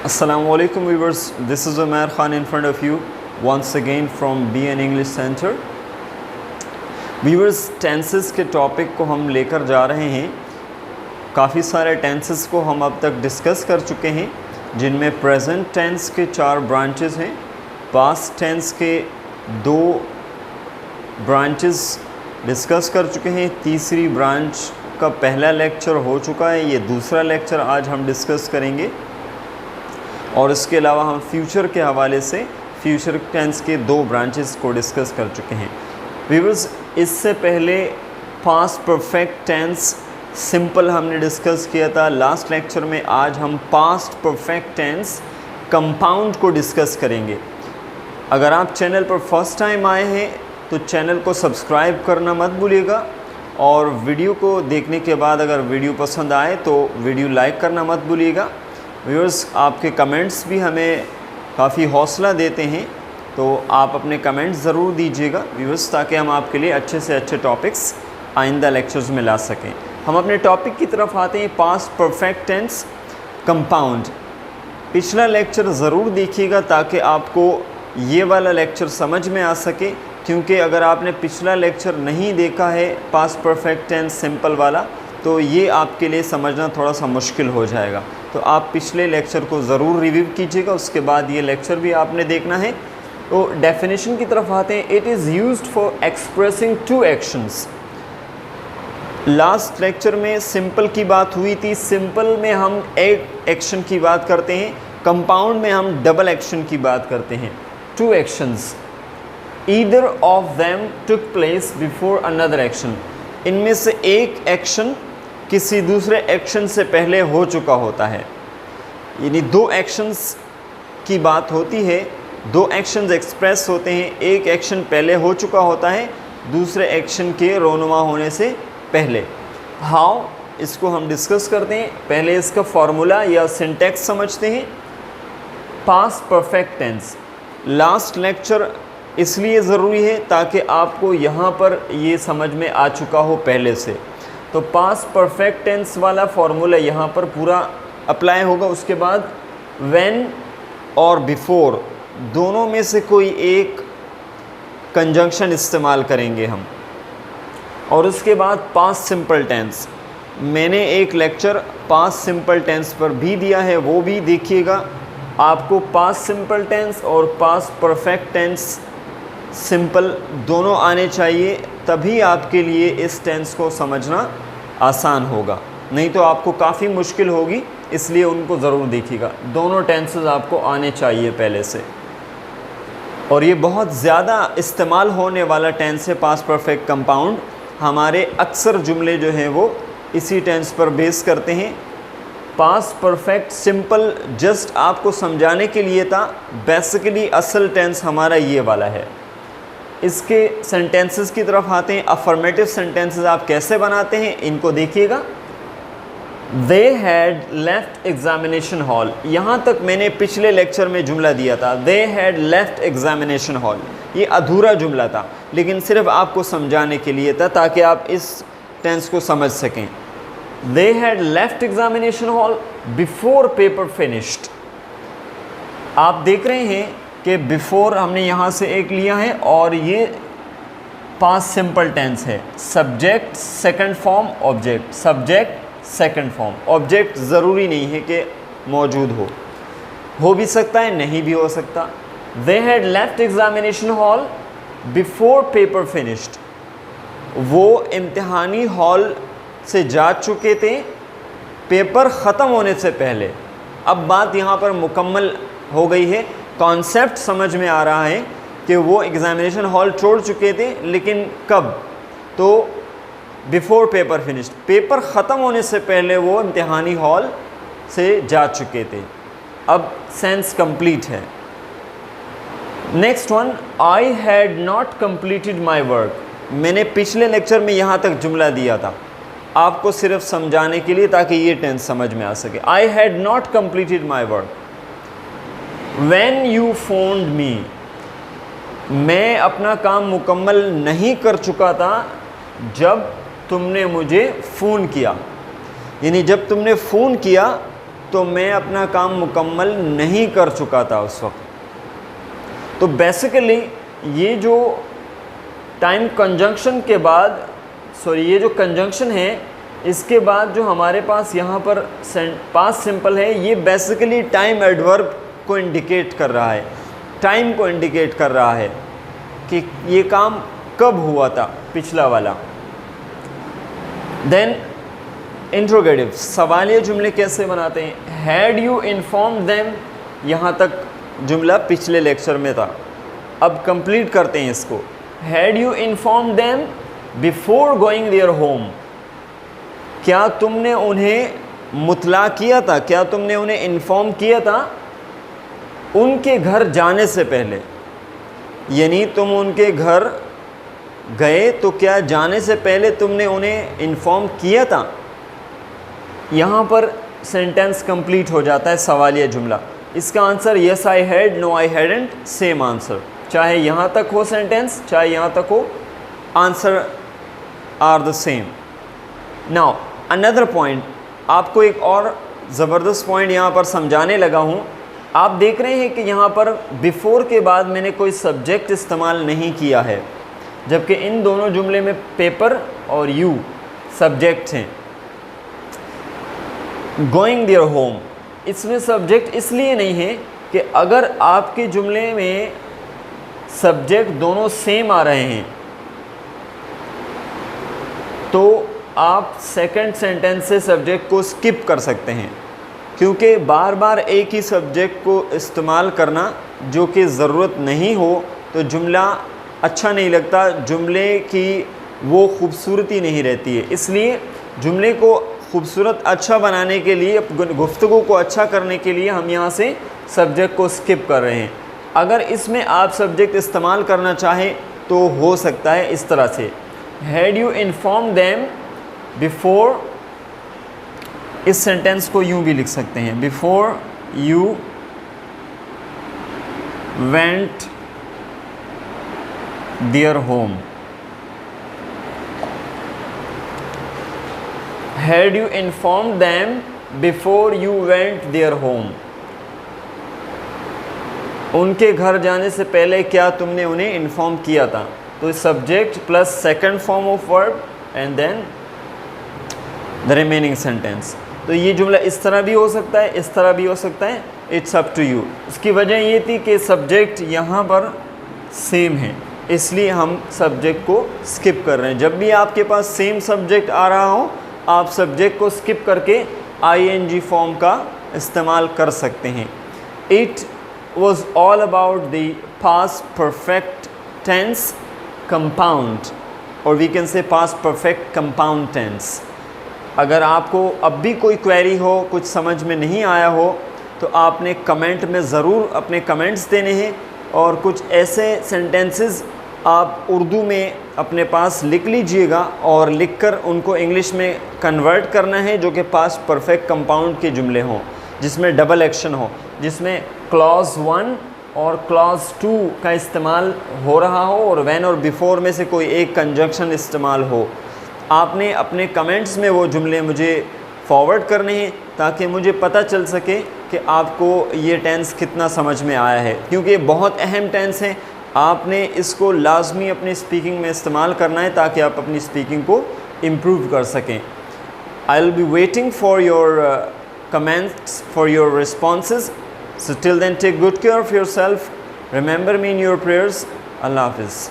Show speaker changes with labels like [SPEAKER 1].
[SPEAKER 1] Assalamualaikum viewers, this is Umair Khan in front of you once again from BN English Center. Viewers, tenses के topic को हम लेकर जा रहे हैं। काफ़ी सारे टेंसेस को हम अब तक डिस्कस कर चुके हैं, जिनमें प्रेजेंट टेंस के 4 ब्रांचेस हैं, पास्ट टेंस के 2 ब्रांचेस डिस्कस कर चुके हैं। तीसरी ब्रांच का पहला लेक्चर हो चुका है, ये दूसरा लेक्चर आज हम डिस्कस करेंगे। और इसके अलावा हम फ्यूचर के हवाले से फ्यूचर टेंस के 2 ब्रांचेस को डिस्कस कर चुके हैं। व्यूअर्स, इससे पहले पास्ट परफेक्ट टेंस सिंपल हमने डिस्कस किया था लास्ट लेक्चर में। आज हम पास्ट परफेक्ट टेंस कंपाउंड को डिस्कस करेंगे। अगर आप चैनल पर फर्स्ट टाइम आए हैं तो चैनल को सब्सक्राइब करना मत भूलिएगा, और वीडियो को देखने के बाद अगर वीडियो पसंद आए तो वीडियो लाइक करना मत भूलिएगा। व्यूअर्स, आपके कमेंट्स भी हमें काफ़ी हौसला देते हैं, तो आप अपने कमेंट्स ज़रूर दीजिएगा व्यूअर्स, ताकि हम आपके लिए अच्छे से अच्छे टॉपिक्स आइंदा लेक्चर्स में ला सकें। हम अपने टॉपिक की तरफ आते हैं, पास्ट परफेक्ट टेंस कंपाउंड। पिछला लेक्चर ज़रूर देखिएगा ताकि आपको ये वाला लेक्चर समझ में आ सके, क्योंकि अगर आपने पिछला लेक्चर नहीं देखा है पास्ट परफेक्ट टेंस सिंपल वाला, तो ये आपके लिए समझना थोड़ा सा मुश्किल हो जाएगा। तो आप पिछले लेक्चर को ज़रूर रिव्यू कीजिएगा, उसके बाद ये लेक्चर भी आपने देखना है। तो डेफिनेशन की तरफ आते हैं। It is used for expressing 2 actions. Last lecture में सिंपल की बात हुई थी। सिंपल में हम एक एक्शन की बात करते हैं, कंपाउंड में हम डबल एक्शन की बात करते हैं। 2 actions, either of them took place before another action. इनमें से एक एक्शन किसी दूसरे एक्शन से पहले हो चुका होता है, यानी 2 एक्शंस की बात होती है, 2 एक्शंस एक्सप्रेस होते हैं। एक एक्शन पहले हो चुका होता है दूसरे एक्शन के रोनुमा होने से पहले। हाउ, इसको हम डिस्कस करते हैं। पहले इसका फॉर्मूला या सिंटैक्स समझते हैं। Past perfect tense last lecture इसलिए ज़रूरी है ताकि आपको यहाँ पर ये समझ में आ चुका हो पहले से। तो पास्ट परफेक्ट टेंस वाला फॉर्मूला यहाँ पर पूरा अप्लाई होगा। उसके बाद व्हेन और बिफोर दोनों में से कोई एक कंजंक्शन इस्तेमाल करेंगे हम। और उसके बाद पास्ट सिंपल टेंस, मैंने एक लेक्चर पास्ट सिंपल टेंस पर भी दिया है, वो भी देखिएगा। आपको पास्ट सिंपल टेंस और पास्ट परफेक्ट टेंस सिंपल दोनों आने चाहिए, तभी आपके लिए इस टेंस को समझना आसान होगा, नहीं तो आपको काफ़ी मुश्किल होगी। इसलिए उनको ज़रूर देखिएगा। दोनों टेंसेस आपको आने चाहिए पहले से। और ये बहुत ज़्यादा इस्तेमाल होने वाला टेंस है पास्ट परफेक्ट कंपाउंड। हमारे अक्सर जुमले जो हैं वो इसी टेंस पर बेस करते हैं। पास्ट परफेक्ट सिंपल जस्ट आपको समझाने के लिए था, बेसिकली असल टेंस हमारा ये वाला है। इसके सेंटेंसेस की तरफ आते हैं। अफर्मेटिव सेंटेंसेस आप कैसे बनाते हैं इनको देखिएगा। They had left examination hall, यहाँ तक मैंने पिछले लेक्चर में जुमला दिया था। They had left examination hall, ये अधूरा जुमला था, लेकिन सिर्फ आपको समझाने के लिए था ताकि आप इस टेंस को समझ सकें। They had left examination hall before paper finished. आप देख रहे हैं कि बिफोर हमने यहाँ से एक लिया है, और ये पास्ट सिंपल टेंस है। Subject second form object, subject second form. Object ज़रूरी नहीं है कि मौजूद हो भी सकता है, नहीं भी हो सकता। They had left examination hall before paper finished, वो इम्तिहानी हॉल से जा चुके थे पेपर ख़त्म होने से पहले। अब बात यहाँ पर मुकम्मल हो गई है, कॉन्सेप्ट समझ में आ रहा है कि वो एग्ज़ामिनेशन हॉल छोड़ चुके थे, लेकिन कब? तो बिफोर पेपर फिनिश्ड, पेपर ख़त्म होने से पहले वो इम्तिहानी हॉल से जा चुके थे। अब सेंस कंप्लीट है। Next one, I had not completed my work. मैंने पिछले लेक्चर में यहाँ तक जुमला दिया था आपको सिर्फ समझाने के लिए, ताकि ये टेंस समझ में आ सके। I had not completed my work when you phoned me, मैं अपना काम मुकम्मल नहीं कर चुका था जब तुमने मुझे फ़ोन किया। यानी जब तुमने फ़ोन किया तो मैं अपना काम मुकम्मल नहीं कर चुका था उस वक्त। तो बेसिकली ये जो टाइम कंजंक्शन के बाद, ये जो कंजंक्शन है इसके बाद जो हमारे पास यहाँ पर पास्ट सिंपल है, ये बेसिकली टाइम एडवर्ब को इंडिकेट कर रहा है, टाइम को इंडिकेट कर रहा है कि ये काम कब हुआ था, पिछला वाला। देन इंट्रोगेटिव, सवालिया जुमले कैसे बनाते हैं? हैड यू इन्फॉर्म देम, यहाँ तक जुमला पिछले लेक्चर में था, अब कंप्लीट करते हैं इसको। Had you inform them before going their home, क्या तुमने उन्हें मुतला किया था, क्या तुमने उन्हें इन्फॉर्म किया था उनके घर जाने से पहले? यानी तुम उनके घर गए तो क्या जाने से पहले तुमने उन्हें इन्फॉर्म किया था? यहाँ पर सेंटेंस कंप्लीट हो जाता है, सवालिया जुमला। इसका answer yes I had, no I hadn't, same answer. चाहे यहाँ तक हो सेंटेंस, चाहे यहाँ तक हो, answer are the same. Now another point, आपको एक और ज़बरदस्त पॉइंट यहाँ पर समझाने लगा हूँ। आप देख रहे हैं कि यहाँ पर बिफ़ोर के बाद मैंने कोई सब्जेक्ट इस्तेमाल नहीं किया है, जबकि इन दोनों जुमले में पेपर और यू सब्जेक्ट हैं। गोइंग देयर होम, इसमें सब्जेक्ट इसलिए नहीं है कि अगर आपके जुमले में सब्जेक्ट दोनों सेम आ रहे हैं तो आप सेकंड सेंटेंस से सब्जेक्ट को स्किप कर सकते हैं, क्योंकि बार बार एक ही सब्जेक्ट को इस्तेमाल करना जो कि ज़रूरत नहीं हो तो जुमला अच्छा नहीं लगता, जुमले की वो खूबसूरती नहीं रहती है। इसलिए जुमले को खूबसूरत अच्छा बनाने के लिए, गुफ्तगू को अच्छा करने के लिए हम यहाँ से सब्जेक्ट को स्किप कर रहे हैं। अगर इसमें आप सब्जेक्ट इस्तेमाल करना चाहें तो हो सकता है इस तरह से, had you inform them before, इस सेंटेंस को यूँ भी लिख सकते हैं, before you went their home. Had you inform them before you went their home, उनके घर जाने से पहले क्या तुमने उन्हें इन्फॉर्म किया था? तो subject plus second form of verb and then the remaining sentence. तो ये जुमला इस तरह भी हो सकता है, इस तरह भी हो सकता है, इट्स अप टू यू। उसकी वजह ये थी कि सब्जेक्ट यहाँ पर सेम है, इसलिए हम सब्जेक्ट को स्किप कर रहे हैं। जब भी आपके पास सेम सब्जेक्ट आ रहा हो, आप सब्जेक्ट को स्किप करके आईएनजी फॉर्म का इस्तेमाल कर सकते हैं। It was all about the past perfect tense compound, or we can say past perfect compound tense। अगर आपको अब भी कोई क्वेरी हो, कुछ समझ में नहीं आया हो, तो आपने कमेंट में ज़रूर अपने कमेंट्स देने हैं, और कुछ ऐसे सेंटेंसेस आप उर्दू में अपने पास लिख लीजिएगा और लिखकर उनको इंग्लिश में कन्वर्ट करना है, जो कि पास्ट परफेक्ट कंपाउंड के जुमले हों, जिसमें डबल एक्शन हो, जिसमें क्लॉज 1 और क्लॉज 2 का इस्तेमाल हो रहा हो और व्हेन और बिफोर में से कोई एक कंजंक्शन इस्तेमाल हो। आपने अपने कमेंट्स में वो जुमले मुझे फॉरवर्ड करने हैं ताकि मुझे पता चल सके कि आपको ये टेंस कितना समझ में आया है, क्योंकि ये बहुत अहम टेंस है। आपने इसको लाजमी अपनी स्पीकिंग में इस्तेमाल करना है ताकि आप अपनी स्पीकिंग को इम्प्रूव कर सकें। I will be waiting for your comments, for your responses. So till then, take good care of yourself. Remember me in your prayers. Allah Hafiz.